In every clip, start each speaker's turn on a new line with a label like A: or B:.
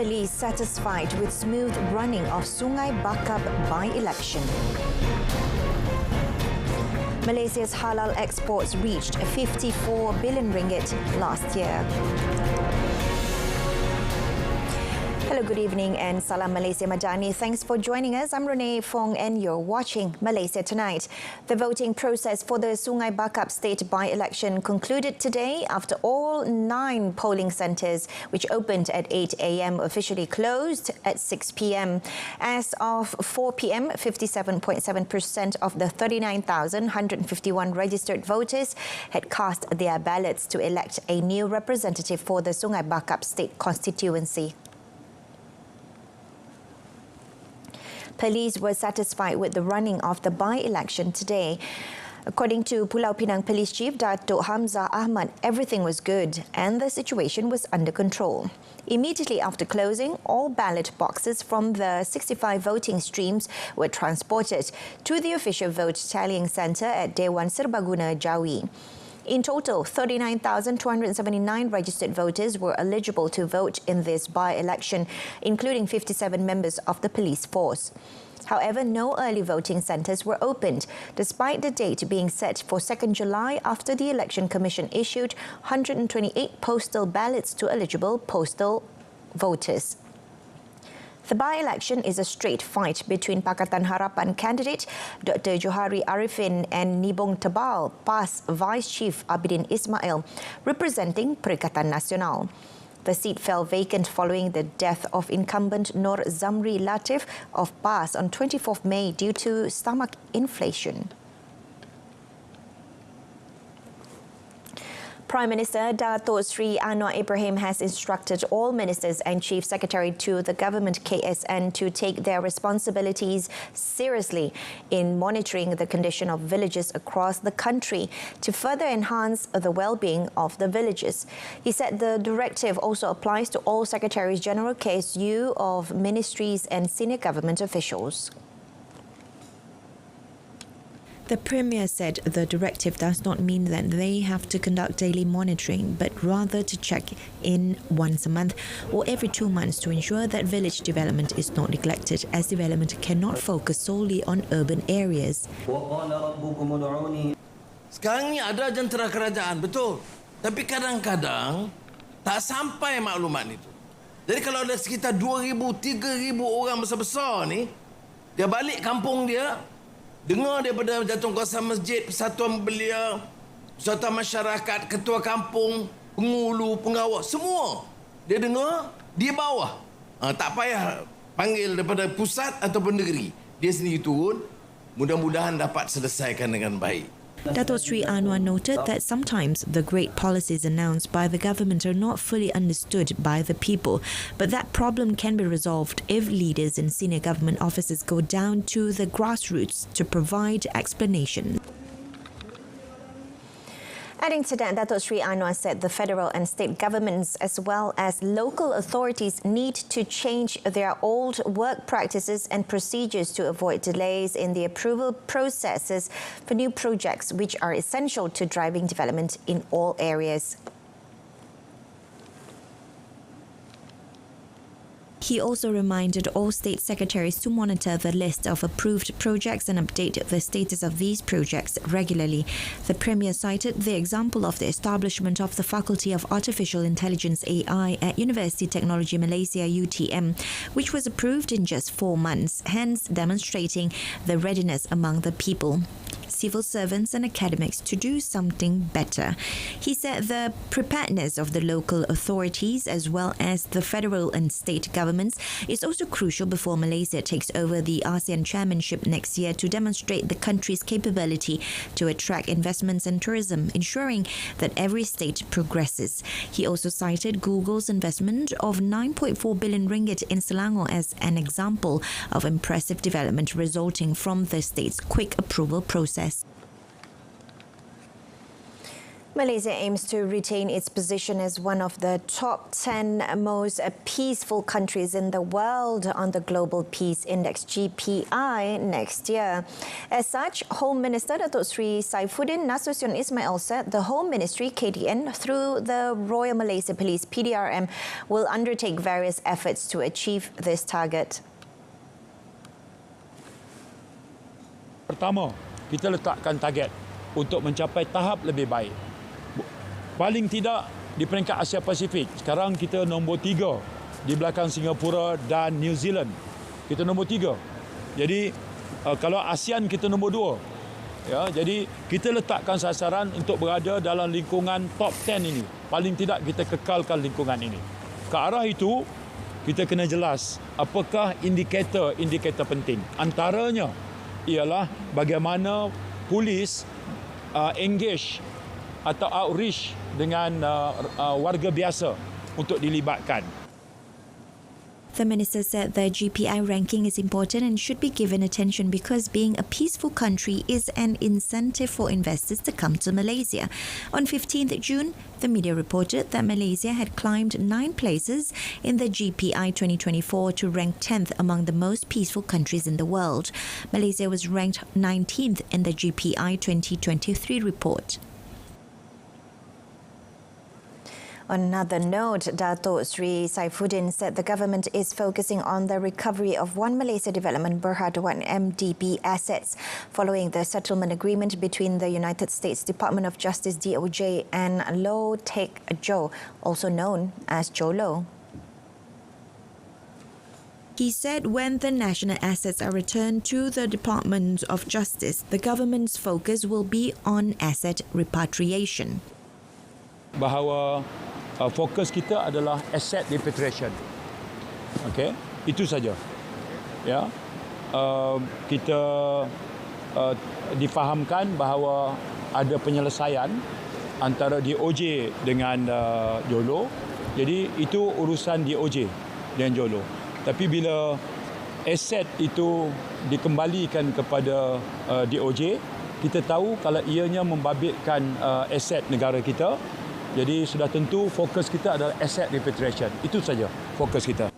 A: Police satisfied with smooth running of Sungai Bakap by-election. Malaysia's halal exports reached 54 billion ringgit last year. Hello, good evening and Salam Malaysia Madani. Thanks for joining us. I'm Renee Fong and you're watching Malaysia Tonight. The voting process for the Sungai Bakap state by-election concluded today after all 9 polling centres, which opened at 8 a.m, officially closed at 6 p.m. As of 4 p.m, 57.7% of the 39,151 registered voters had cast their ballots to elect a new representative for the Sungai Bakap state constituency. Police were satisfied with the running of the by-election today. According to Pulau Pinang Police Chief Datuk Hamzah Ahmad, everything was good and the situation was under control. Immediately after closing, all ballot boxes from the 65 voting streams were transported to the official vote tallying centre at Dewan Serbaguna, Jawi. In total, 39,279 registered voters were eligible to vote in this by-election, including 57 members of the police force. However, no early voting centres were opened, despite the date being set for 2nd July after the Election Commission issued 128 postal ballots to eligible postal voters. The by-election is a straight fight between Pakatan Harapan candidate Dr. Johari Arifin and Nibong Tebal PAS Vice Chief Abidin Ismail, representing Perikatan Nasional. The seat fell vacant following the death of incumbent Nur Zamri Latif of PAS on 24th May due to stomach inflation. Prime Minister Datuk Sri Anwar Ibrahim has instructed all ministers and chief secretary to the government KSN to take their responsibilities seriously in monitoring the condition of villages across the country to further enhance the well-being of the villages. He said the directive also applies to all Secretaries General KSU of ministries and senior government officials. The Premier said the directive does not mean that they have to conduct daily monitoring, but rather to check in once a month or every 2 months to ensure that village development is not neglected, as development cannot focus solely on urban areas.
B: Sekarang ni ada jentera kerajaan, betul. Tapi kadang-kadang tak sampai maklumat itu. Jadi kalau ada sekitar 2,000, 3,000 orang besar-besar ni, dia balik kampung dia, dengar daripada jawatankuasa masjid, persatuan belia, persatuan masyarakat, ketua kampung, pengulu, pengawal, semua dia dengar di bawah. Tak payah panggil daripada pusat ataupun negeri. Dia sendiri turun, mudah-mudahan dapat selesaikan dengan baik.
A: Datuk Sri Anwar noted that sometimes the great policies announced by the government are not fully understood by the people, but that problem can be resolved if leaders and senior government officers go down to the grassroots to provide explanation. Adding to that, Datuk Sri Anwar said the federal and state governments as well as local authorities need to change their old work practices and procedures to avoid delays in the approval processes for new projects which are essential to driving development in all areas. He also reminded all state secretaries to monitor the list of approved projects and update the status of these projects regularly. The Premier cited the example of the establishment of the Faculty of Artificial Intelligence AI at University Technology Malaysia UTM, which was approved in just 4 months, hence demonstrating the readiness among the people, civil servants and academics to do something better. He said the preparedness of the local authorities as well as the federal and state governments is also crucial before Malaysia takes over the ASEAN chairmanship next year to demonstrate the country's capability to attract investments and tourism, ensuring that every state progresses. He also cited Google's investment of 9.4 billion ringgit in Selangor as an example of impressive development resulting from the state's quick approval process. Malaysia aims to retain its position as one of the top 10 most peaceful countries in the world on the Global Peace Index GPI next year. As such, Home Minister Datuk Seri Saifuddin Nasution Ismail said the Home Ministry KDN through the Royal Malaysia Police PDRM will undertake various efforts to achieve this target.
C: Pertama, kita letakkan target untuk mencapai tahap lebih baik. Paling tidak di peringkat Asia Pasifik. Sekarang kita nombor 3 di belakang Singapura dan New Zealand. Kita nombor 3. Jadi kalau ASEAN kita nombor 2. Ya, jadi kita letakkan sasaran untuk berada dalam lingkungan top 10 ini. Paling tidak kita kekalkan lingkungan ini. Ke arah itu kita kena jelas apakah indikator-indikator penting. Antaranya ialah bagaimana polis engage atau outreach dengan warga biasa untuk dilibatkan.
A: The minister said the GPI ranking is important and should be given attention because being a peaceful country is an incentive for investors to come to Malaysia. On 15th June, the media reported that Malaysia had climbed 9 places in the GPI 2024 to rank 10th among the most peaceful countries in the world. Malaysia was ranked 19th in the GPI 2023 report. On another note, Datuk Seri Saifuddin said the government is focusing on the recovery of One Malaysia Development Berhad 1MDB assets following the settlement agreement between the United States Department of Justice DOJ and Low Tech Joe, also known as Joe Low. He said when the national assets are returned to the Department of Justice, the government's focus will be on asset repatriation.
C: Bahawa fokus kita adalah asset repatriation. Okey, itu saja. Ya. Kita difahamkan bahawa ada penyelesaian antara DOJ dengan Jolo. Jadi itu urusan DOJ dengan Jolo. Tapi bila aset itu dikembalikan kepada DOJ, kita tahu kalau ianya membabitkan aset negara kita. Jadi sudah tentu fokus kita adalah asset repatriation. Itu saja fokus kita.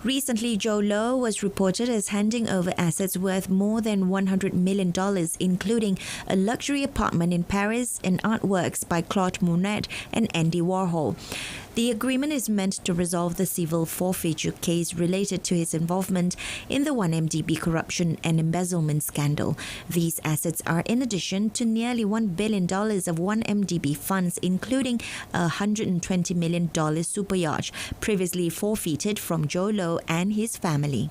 A: Recently, Joe Low was reported as handing over assets worth more than $100 million, including a luxury apartment in Paris and artworks by Claude Monet and Andy Warhol. The agreement is meant to resolve the civil forfeiture case related to his involvement in the 1MDB corruption and embezzlement scandal. These assets are in addition to nearly $1 billion of 1MDB funds, including a $120 million super yacht previously forfeited from Joe Low and his family.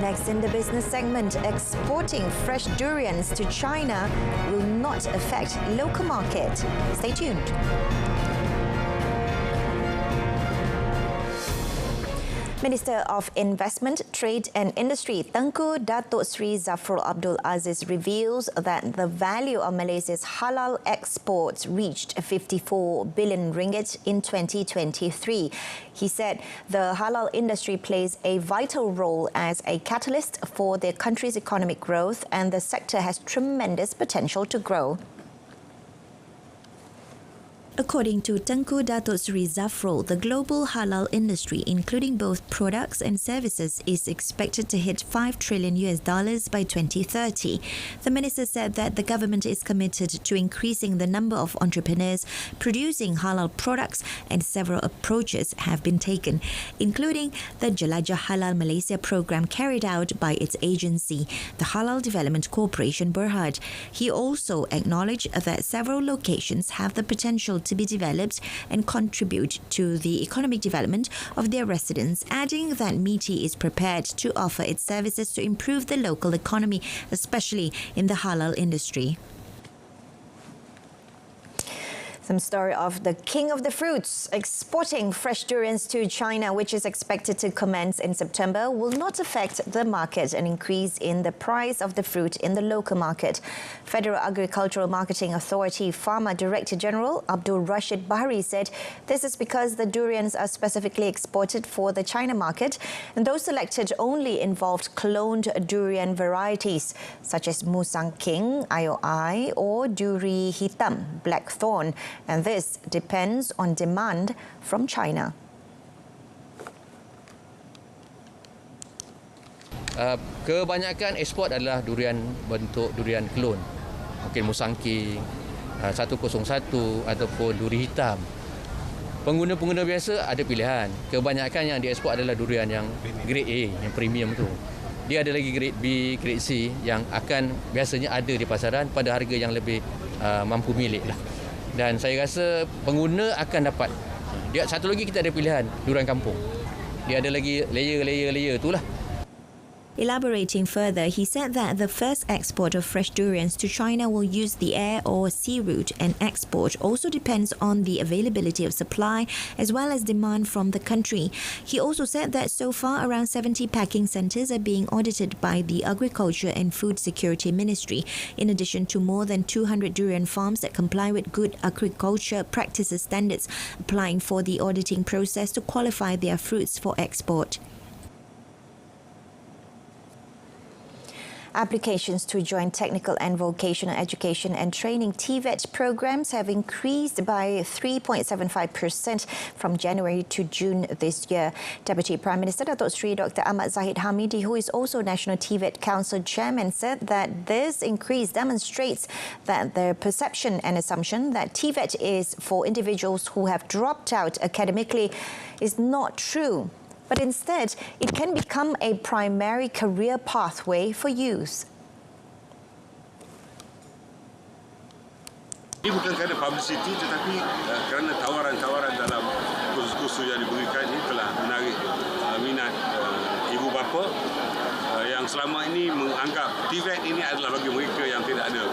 A: Next in the business segment, exporting fresh durians to China will not affect local market. Stay tuned. Minister of Investment, Trade and Industry Tengku Datuk Seri Zafrul Abdul Aziz reveals that the value of Malaysia's halal exports reached 54 billion ringgit in 2023. He said the halal industry plays a vital role as a catalyst for the country's economic growth and the sector has tremendous potential to grow. According to Tengku Datuk Seri Zafrul, the global halal industry, including both products and services, is expected to hit $5 trillion by 2030. The minister said that the government is committed to increasing the number of entrepreneurs producing halal products, and several approaches have been taken, including the Jelajah Halal Malaysia program carried out by its agency, the Halal Development Corporation Berhad. He also acknowledged that several locations have the potential to be developed and contribute to the economic development of their residents, adding that MITI is prepared to offer its services to improve the local economy, especially in the halal industry. Some story of the king of the fruits exporting fresh durians to China, which is expected to commence in September, will not affect the market and increase in the price of the fruit in the local market. Federal Agricultural Marketing Authority Pharma Director General Abdul Rashid Bahri said this is because the durians are specifically exported for the China market, and those selected only involved cloned durian varieties such as Musang King, IOI, or Duri Hitam, Blackthorn. And this depends on demand from China.
D: Kebanyakan ekspor adalah durian bentuk durian klon. Mungkin Musang King, 101 ataupun Duri Hitam. Pengguna-pengguna biasa ada pilihan. Kebanyakan yang diekspor adalah durian yang grade A, yang premium tu. Dia ada lagi grade B, grade C yang akan biasanya ada di pasaran pada harga yang lebih mampu milik lah. Dan saya rasa pengguna akan dapat. Dia satu lagi kita ada pilihan durian kampung. Dia ada lagi layer tu lah.
A: Elaborating further, he said that the first export of fresh durians to China will use the air or sea route, and export also depends on the availability of supply as well as demand from the country. He also said that so far around 70 packing centres are being audited by the Agriculture and Food Security Ministry, in addition to more than 200 durian farms that comply with good agriculture practices standards, applying for the auditing process to qualify their fruits for export. Applications to join technical and vocational education and training TVET programs have increased by 3.75% from January to June this year. Deputy Prime Minister Datuk Seri Dr. Ahmad Zahid Hamidi, who is also National TVET Council Chairman, said that this increase demonstrates that the perception and assumption that TVET is for individuals who have dropped out academically is not true. But instead, it can become a primary career pathway for youth.
E: Ini bukan kerana publicity, tetapi kerana tawaran-tawaran dalam kursus-kursus yang diberikan ini telah menarik minat ibu bapa yang selama ini menganggap TVET ini adalah bagi mereka yang tidak ada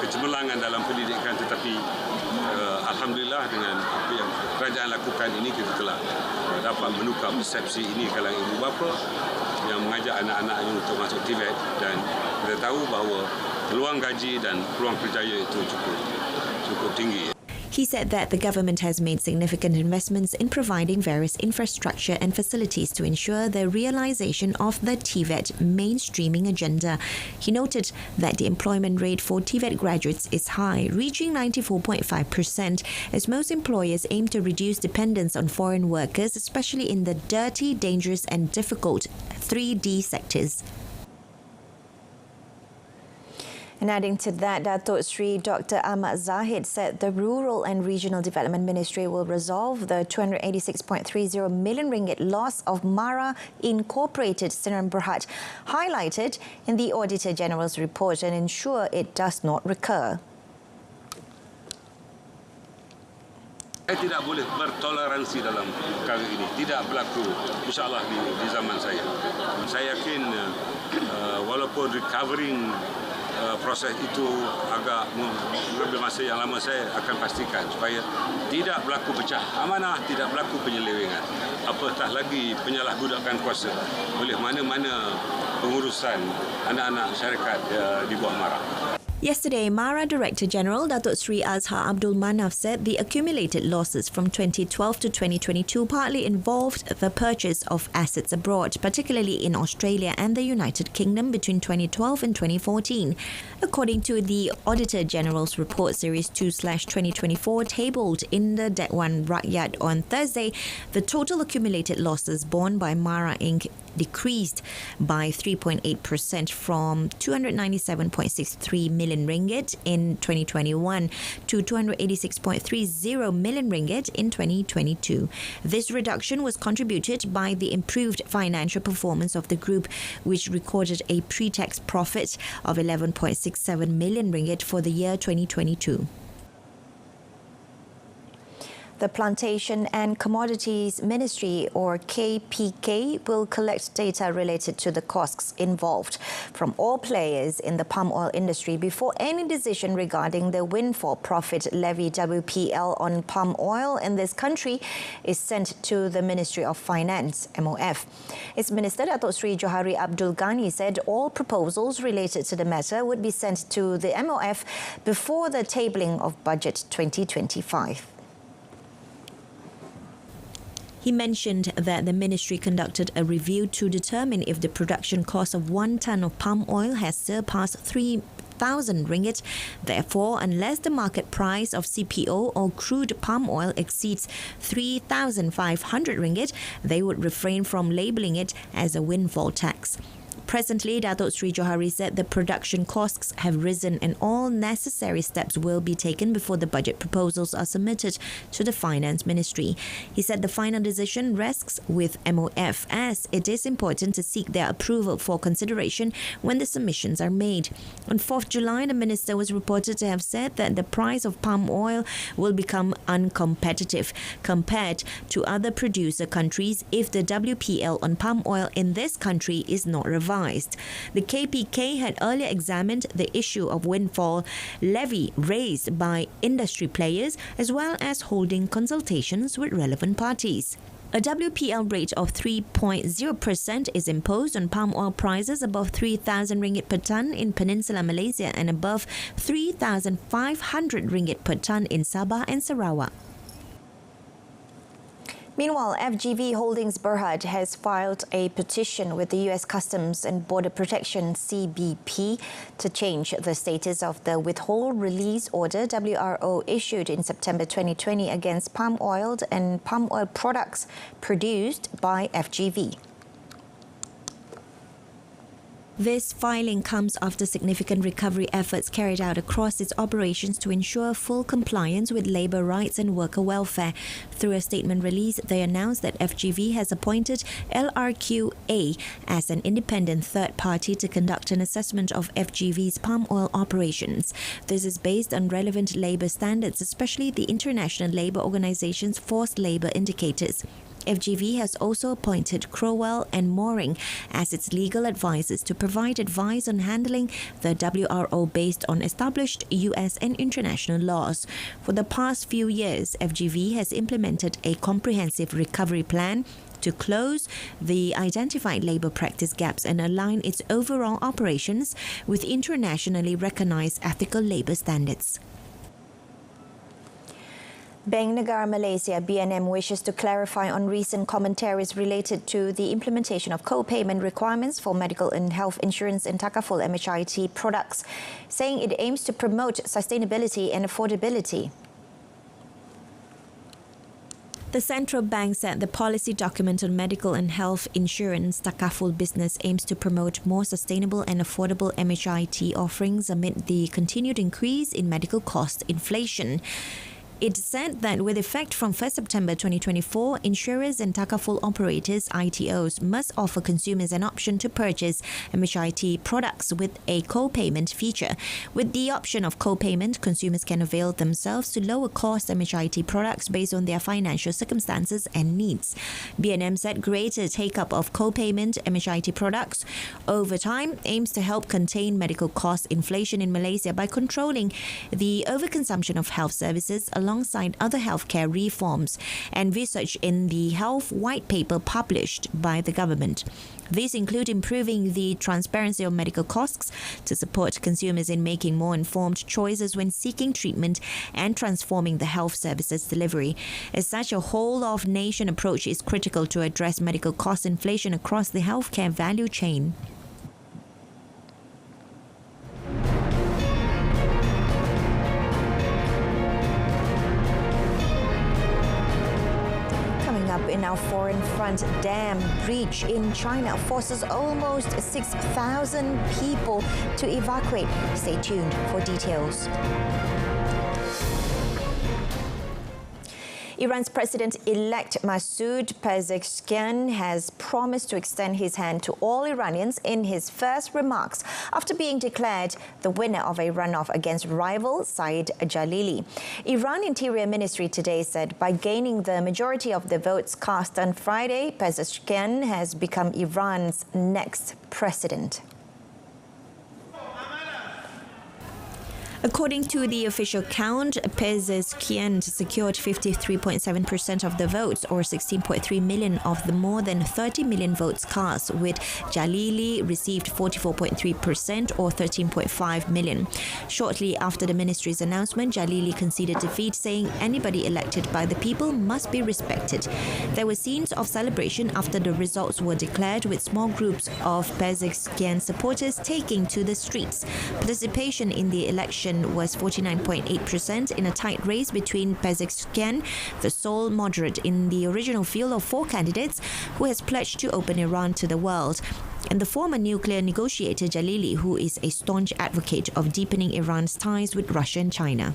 E: kecemerlangan dalam pendidikan, tetapi alhamdulillah dengan apa yang kerajaan lakukan ini, kita telah dapat menukar persepsi ini kalangan ibu bapa yang mengajak anak-anaknya untuk masuk TVET, dan kita tahu bahawa peluang gaji dan peluang kerjaya itu cukup tinggi.
A: He said that the government has made significant investments in providing various infrastructure and facilities to ensure the realization of the TVET mainstreaming agenda. He noted that the employment rate for TVET graduates is high, reaching 94.5%, as most employers aim to reduce dependence on foreign workers, especially in the dirty, dangerous and difficult 3D sectors. And adding to that, Datuk Seri Dr. Ahmad Zahid said the Rural and Regional Development Ministry will resolve the 286.30 million ringgit loss of Mara Incorporated Sdn Bhd, highlighted in the Auditor General's report, and ensure it does not recur.
E: Saya tidak boleh bertoleransi dalam perkara ini. Tidak berlaku, insyaAllah, di zaman saya. Saya yakin walaupun recovering proses itu agak mengambil masa yang lama, saya akan pastikan supaya tidak berlaku pecah amanah, tidak berlaku penyelewengan, apatah lagi penyalahgunakan kuasa oleh mana-mana pengurusan anak-anak syarikat di bawah MARA.
A: Yesterday, MARA Director General Datuk Seri Azhar Abdul Manaf said the accumulated losses from 2012 to 2022 partly involved the purchase of assets abroad, particularly in Australia and the United Kingdom between 2012 and 2014. According to the Auditor General's Report Series 2/2024 tabled in the Dewan Rakyat on Thursday, the total accumulated losses borne by MARA Inc. decreased by 3.8% from 297.63 million ringgit in 2021 to 286.30 million ringgit in 2022. This reduction was contributed by the improved financial performance of the group, which recorded a pre-tax profit of 11.67 million ringgit for the year 2022. The Plantation and Commodities Ministry, or KPK, will collect data related to the costs involved from all players in the palm oil industry before any decision regarding the windfall profit levy WPL on palm oil in this country is sent to the Ministry of Finance, MOF. Its Minister Datuk Sri Johari Abdul Ghani said all proposals related to the matter would be sent to the MOF before the tabling of Budget 2025. He mentioned that the ministry conducted a review to determine if the production cost of 1 tonne of palm oil has surpassed 3,000 ringgit. Therefore, unless the market price of CPO or crude palm oil exceeds 3,500 ringgit, they would refrain from labelling it as a windfall tax. Presently, Datuk Sri Johari said the production costs have risen and all necessary steps will be taken before the budget proposals are submitted to the Finance Ministry. He said the final decision rests with MOF as it is important to seek their approval for consideration when the submissions are made. On 4th July, the Minister was reported to have said that the price of palm oil will become uncompetitive compared to other producer countries if the WPL on palm oil in this country is not revised. The KPK had earlier examined the issue of windfall levy raised by industry players as well as holding consultations with relevant parties. A WPL rate of 3.0% is imposed on palm oil prices above 3,000 ringgit per tonne in Peninsular Malaysia and above 3,500 ringgit per tonne in Sabah and Sarawak. Meanwhile, FGV Holdings Berhad has filed a petition with the U.S. Customs and Border Protection CBP to change the status of the Withhold Release Order WRO issued in September 2020 against palm oil and palm oil products produced by FGV. This filing comes after significant recovery efforts carried out across its operations to ensure full compliance with labour rights and worker welfare. Through a statement release, they announced that FGV has appointed LRQA as an independent third party to conduct an assessment of FGV's palm oil operations. This is based on relevant labour standards, especially the International Labour Organization's forced labour indicators. FGV has also appointed Crowell and Mooring as its legal advisors to provide advice on handling the WRO based on established US and international laws. For the past few years, FGV has implemented a comprehensive recovery plan to close the identified labour practice gaps and align its overall operations with internationally recognised ethical labour standards. Bank Negara Malaysia (BNM) wishes to clarify on recent commentaries related to the implementation of co-payment requirements for medical and health insurance and takaful MHIT products, saying it aims to promote sustainability and affordability. The central bank said the policy document on medical and health insurance takaful business aims to promote more sustainable and affordable MHIT offerings amid the continued increase in medical cost inflation. It said that with effect from 1st September 2024, insurers and takaful operators, ITOs, must offer consumers an option to purchase MHIT products with a co-payment feature. With the option of co-payment, consumers can avail themselves to lower-cost MHIT products based on their financial circumstances and needs. BNM said greater take-up of co-payment MHIT products over time aims to help contain medical cost inflation in Malaysia by controlling the overconsumption of health services alongside other healthcare reforms envisaged in the Health White Paper published by the government. These include improving the transparency of medical costs to support consumers in making more informed choices when seeking treatment and transforming the health services delivery. As such, a whole-of-nation approach is critical to address medical cost inflation across the healthcare value chain. Up in our foreign front, dam breach in China forces almost 6,000 people to evacuate. Stay tuned for details. Iran's President-elect Masoud Pezeshkian has promised to extend his hand to all Iranians in his first remarks after being declared the winner of a runoff against rival Saeed Jalili. Iran Interior Ministry today said by gaining the majority of the votes cast on Friday, Pezeshkian has become Iran's next president. According to the official count, Pezeshkian secured 53.7% of the votes, or 16.3 million of the more than 30 million votes cast, with Jalili received 44.3%, or 13.5 million. Shortly after the ministry's announcement, Jalili conceded defeat, saying anybody elected by the people must be respected. There were scenes of celebration after the results were declared, with small groups of Pezeshkian supporters taking to the streets. Participation in the election was 49.8% in a tight race between Pezeshkian, the sole moderate in the original field of 4 candidates, who has pledged to open Iran to the world, and the former nuclear negotiator Jalili, who is a staunch advocate of deepening Iran's ties with Russia and China.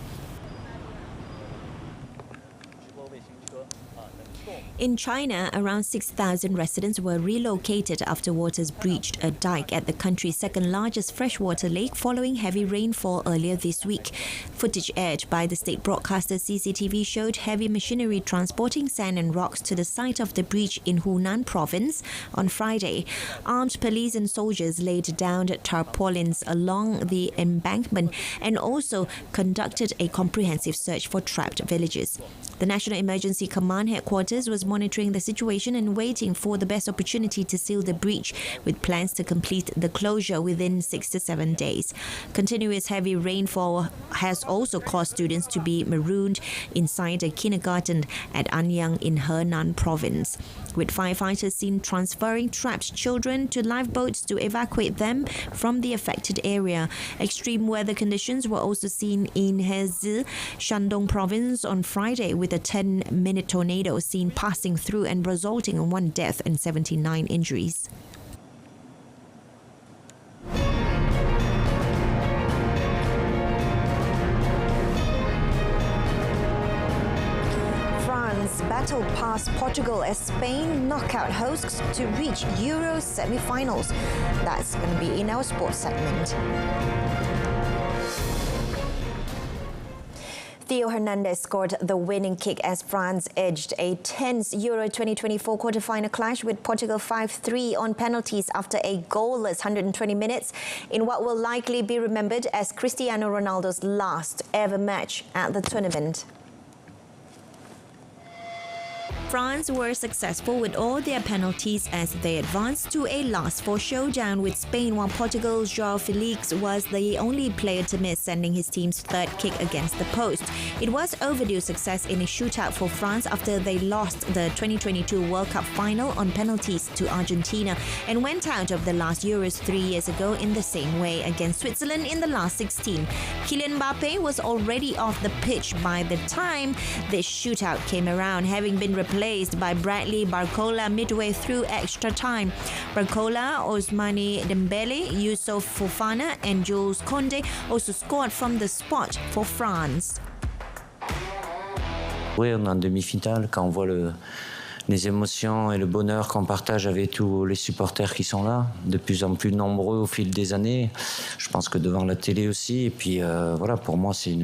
A: In China, around 6,000 residents were relocated after waters breached a dike at the country's second-largest freshwater lake following heavy rainfall earlier this week. Footage aired by the state broadcaster CCTV showed heavy machinery transporting sand and rocks to the site of the breach in Hunan province on Friday. Armed police and soldiers laid down tarpaulins along the embankment and also conducted a comprehensive search for trapped villagers. The National Emergency Command headquarters was monitoring the situation and waiting for the best opportunity to seal the breach, with plans to complete the closure within 6 to 7 days. Continuous heavy rainfall has also caused students to be marooned inside a kindergarten at Anyang in Henan province, with firefighters seen transferring trapped children to lifeboats to evacuate them from the affected area. Extreme weather conditions were also seen in Hezi, Shandong province on Friday, with a 10-minute tornado seen passing through and resulting in 1 death and 79 injuries. France battled past Portugal as Spain knock out hosts to reach Euro semi-finals. That's going to be in our sports segment. Theo Hernandez scored the winning kick as France edged a tense Euro 2024 quarter-final clash with Portugal 5-3 on penalties after a goalless 120 minutes in what will likely be remembered as Cristiano Ronaldo's last ever match at the tournament. France were successful with all their penalties as they advanced to a last-four showdown with Spain, while Portugal's João Felix was the only player to miss, sending his team's third kick against the post. It was overdue success in a shootout for France after they lost the 2022 World Cup final on penalties to Argentina and went out of the last Euros 3 years ago in the same way against Switzerland in the last 16. Kylian Mbappe was already off the pitch by the time this shootout came around, having been replaced by Bradley Barcola midway through extra time. Barcola, Ousmane Dembele, Youssouf Fofana and Jules Koundé also scored from the spot for France.
F: Oui, on est en demi-finale quand on voit les émotions et le bonheur qu'on partage avec tous les supporters qui sont là, de plus en plus nombreux au fil des années. Je pense que devant la télé aussi. Et puis voilà, pour moi, c'est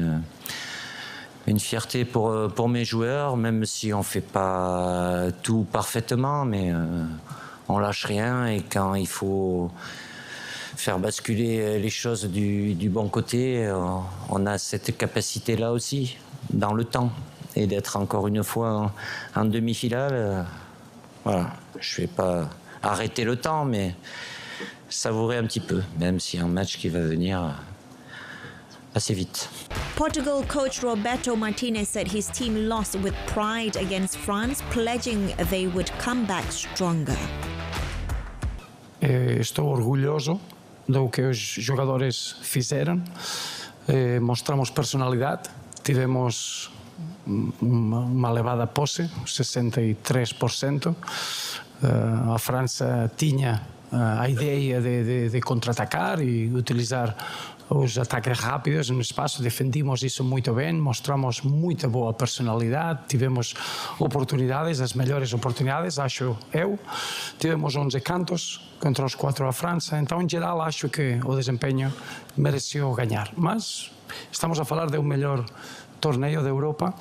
F: une fierté pour mes joueurs, même si on ne fait pas tout parfaitement, mais on lâche rien. Et quand il faut faire basculer les choses du bon côté, on a cette capacité-là aussi, dans le temps. Et d'être encore une fois en demi-finale, voilà. Je ne vais pas arrêter le temps, mais savourer un petit peu, même si un match qui va venir assez vite.
A: Portugal coach Roberto Martinez said his team lost with pride against France, pledging they would come back stronger.
G: Estou orgulhoso do que os jogadores fizeram. Mostramos personalidade, tivemos uma elevada posse, 63%. A França tinha a ideia de contra-atacar e utilizar os ataques rápidos no espaço. Defendimos isso muito bem, mostramos muita boa personalidade, tivemos oportunidades, as melhores oportunidades, acho eu. Tivemos 11 cantos contra os 4 da França, então, em geral, acho que o desempenho mereceu ganhar. Mas estamos a falar de um melhor torneio da Europa.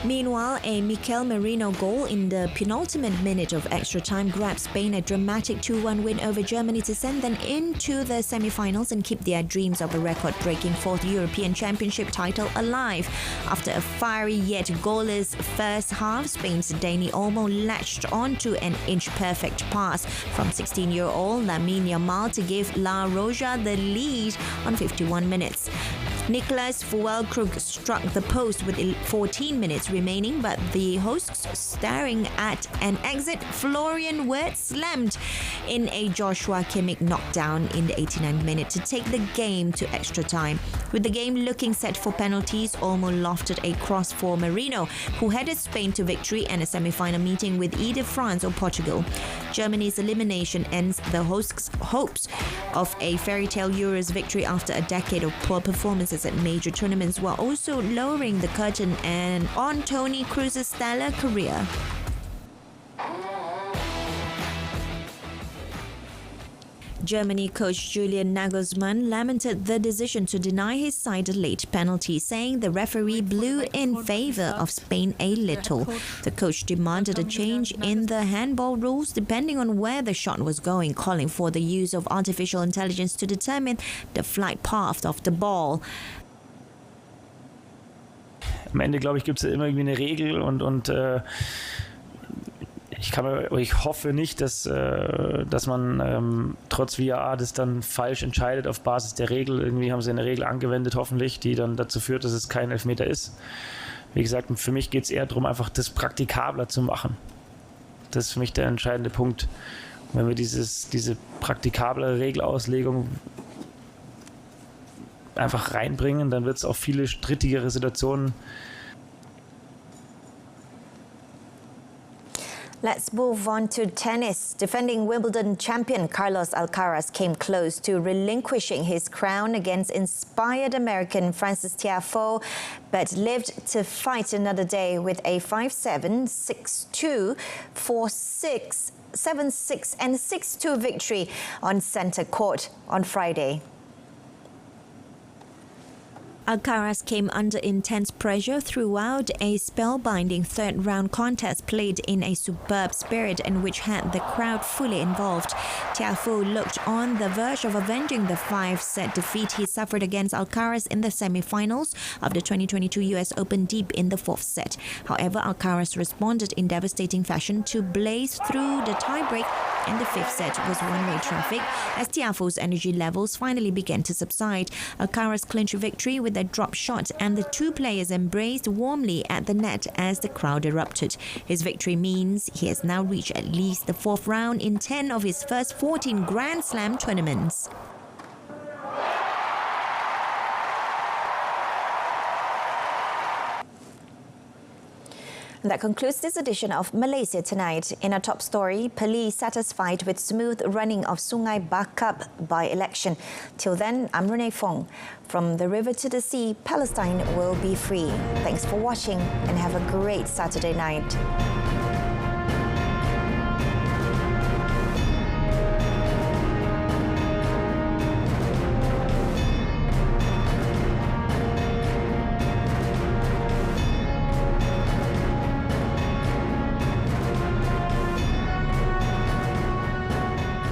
A: Meanwhile, a Mikel Merino goal in the penultimate minute of extra time grabbed Spain a dramatic 2-1 win over Germany to send them into the semi-finals and keep their dreams of a record-breaking fourth European Championship title alive. After a fiery yet goalless first half, Spain's Dani Olmo latched onto an inch-perfect pass from 16-year-old Lamine Yamal to give La Roja the lead on 51 minutes. Nicolas Fuelkrug struck the post with 14 minutes remaining, but the hosts, staring at an exit, Florian Wirtz slammed in a Joshua Kimmich knockdown in the 89th minute to take the game to extra time. With the game looking set for penalties, Olmo lofted a cross for Merino, who headed Spain to victory and a semi-final meeting with either France or Portugal. Germany's elimination ends the hosts' hopes of a fairy tale Euros victory after a decade of poor performances at major tournaments, while also lowering the curtain and on Toni Kroos's stellar career. Germany coach Julian Nagelsmann lamented the decision to deny his side a late penalty, saying the referee blew in favour of Spain a little. The coach demanded a change in the handball rules depending on where the shot was going, calling for the use of artificial intelligence to determine the flight path of the ball.
H: Am Ende, glaube ich, gibt es immer irgendwie eine Regel und ich hoffe nicht, dass man trotz VAR das dann falsch entscheidet auf Basis der Regel. Irgendwie haben sie eine Regel angewendet, hoffentlich, die dann dazu führt, dass es kein Elfmeter ist. Wie gesagt, für mich geht es eher darum, einfach das praktikabler zu machen. Das ist für mich der entscheidende Punkt. Und wenn wir diese praktikablere Regelauslegung einfach reinbringen, dann wird es auch viele strittigere Situationen.
A: Let's move on to tennis. Defending Wimbledon champion Carlos Alcaraz came close to relinquishing his crown against inspired American Frances Tiafoe, but lived to fight another day with a 5-7, 6-2, 4-6, 7-6 and 6-2 victory on centre court on Friday. Alcaraz came under intense pressure throughout a spellbinding third-round contest played in a superb spirit and which had the crowd fully involved. Tiafoe looked on the verge of avenging the 5-set defeat he suffered against Alcaraz in the semi-finals of the 2022 US Open deep in the fourth set. However, Alcaraz responded in devastating fashion to blaze through the tiebreak, and the fifth set was one-way traffic as Tiafoe's energy levels finally began to subside. Alcaraz clinched victory with a drop shot, and the two players embraced warmly at the net as the crowd erupted. His victory means he has now reached at least the fourth round in 10 of his first 14 Grand Slam tournaments. That concludes this edition of Malaysia Tonight. In our top story, police satisfied with smooth running of Sungai Bakap by-election. Till then, I'm Renee Fong. From the river to the sea, Palestine will be free. Thanks for watching and have a great Saturday night.